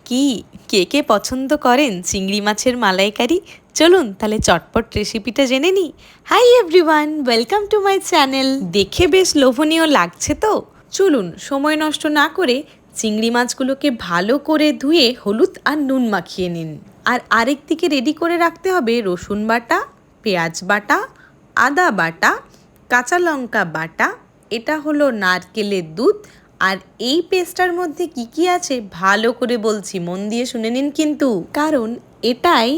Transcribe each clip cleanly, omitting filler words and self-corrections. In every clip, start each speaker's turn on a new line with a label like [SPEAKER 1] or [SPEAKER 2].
[SPEAKER 1] কি কে কে পছন্দ করেন চিংড়ি মাছের মালাইকারি? চলুন তাহলে চটপট রেসিপিটা জেনে নিই। Hi everyone, welcome to my channel. দেখে বেশ লোভনীয় লাগছে তো? চলুন সময় নষ্ট না করে চিংড়ি মাছগুলোকে ভালো করে ধুয়ে হলুদ আর নুন মাখিয়ে নিন। আর আরেক দিকে রেডি করে রাখতে হবে রসুন বাটা, পেঁয়াজ বাটা, আদা বাটা, কাঁচা লঙ্কা বাটা, এটা হলো নারকেলের দুধ। আর এই পেস্টটার মধ্যে কি কি আছে ভালো করে বলছি, মন দিয়ে শুনে নিন কিন্তু, কারণ এটাই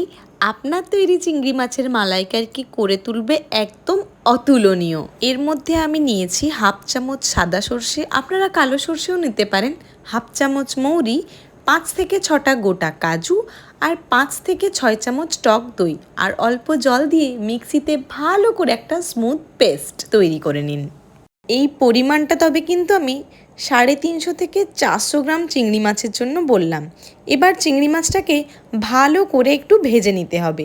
[SPEAKER 1] আপনার তৈরি চিংড়ি মাছের মালাইকারিকে করে তুলবে একদম অতুলনীয়। এর মধ্যে আমি নিয়েছি হাফ চামচ সাদা সর্ষে, আপনারা কালো সর্ষেও নিতে পারেন, হাফ চামচ মৌরি, 5 থেকে 6টা গোটা কাজু, আর 5 থেকে 6 চামচ টক দই, আর অল্প জল দিয়ে মিক্সিতে ভালো করে একটা স্মুথ পেস্ট তৈরি করে নিন। এই পরিমাণটা তবে কিন্তু আমি 350 থেকে 400 গ্রাম চিংড়ি মাছের জন্য বললাম। এবার চিংড়ি মাছটাকে ভালো করে একটু ভেজে নিতে হবে।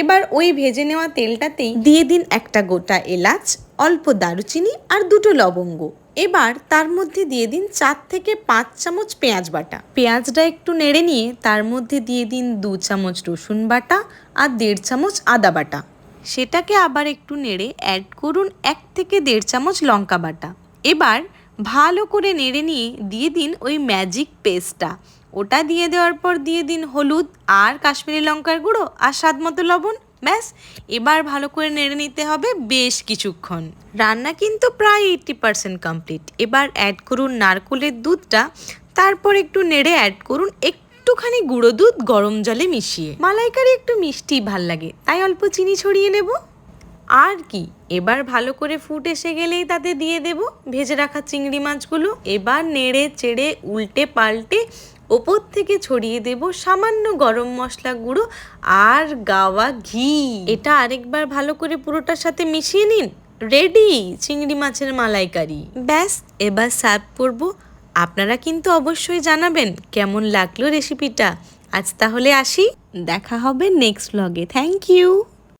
[SPEAKER 1] এবার ওই ভেজে নেওয়া তেলটাতেই দিয়ে দিন একটা গোটা এলাচ, অল্প দারুচিনি আর 2টো লবঙ্গ। এবার তার মধ্যে দিয়ে দিন 4 থেকে 5 চামচ পেঁয়াজ বাটা। পেঁয়াজটা একটু নেড়ে নিয়ে তার মধ্যে দিয়ে দিন 2 চামচ রসুন বাটা আর 1.5 চামচ আদা বাটা। সেটাকে আবার একটু নেড়ে অ্যাড করুন 1 থেকে 1.5 চামচ লঙ্কা বাটা। এবার ভালো করে নেড়ে নিয়ে দিয়ে দিন ওই ম্যাজিক পেস্টটা। ওটা দিয়ে দেওয়ার পর দিয়ে দিন হলুদ আর কাশ্মীরি লঙ্কার গুঁড়ো আর স্বাদ মতো লবণ। ব্যাস, এবার ভালো করে নেড়ে নিতে হবে বেশ কিছুক্ষণ। রান্না কিন্তু প্রায় 80% কমপ্লিট। এবার অ্যাড করুন নারকেলের দুধটা, তারপর একটু নেড়ে অ্যাড করুন একটুখানি গুঁড়ো দুধ গরম জলে মিশিয়ে। মালাইকারি একটু মিষ্টি ভাল লাগে, তাই অল্প চিনি ছড়িয়ে নেব। আর কি, এবার ভালো করে ফুট এসে গেলেই তাতে দিয়ে দেব ভেজে রাখা চিংড়ি মাছগুলো। এবার নেড়ে চেড়ে উল্টে পাল্টে ওপর থেকে ছড়িয়ে দেব সামান্য গরম মশলা গুঁড়ো আর গাওয়া ঘি। এটা আরেকবার ভালো করে পুরোটার সাথে মিশিয়ে নিন। রেডি চিংড়ি মাছের মালাইকারি। ব্যাস, এবার সার্ভ করব। আপনারা কিন্তু অবশ্যই জানাবেন কেমন লাগলো রেসিপিটা। আজ তাহলে আসি, দেখা হবে নেক্সট ব্লগে। Thank you.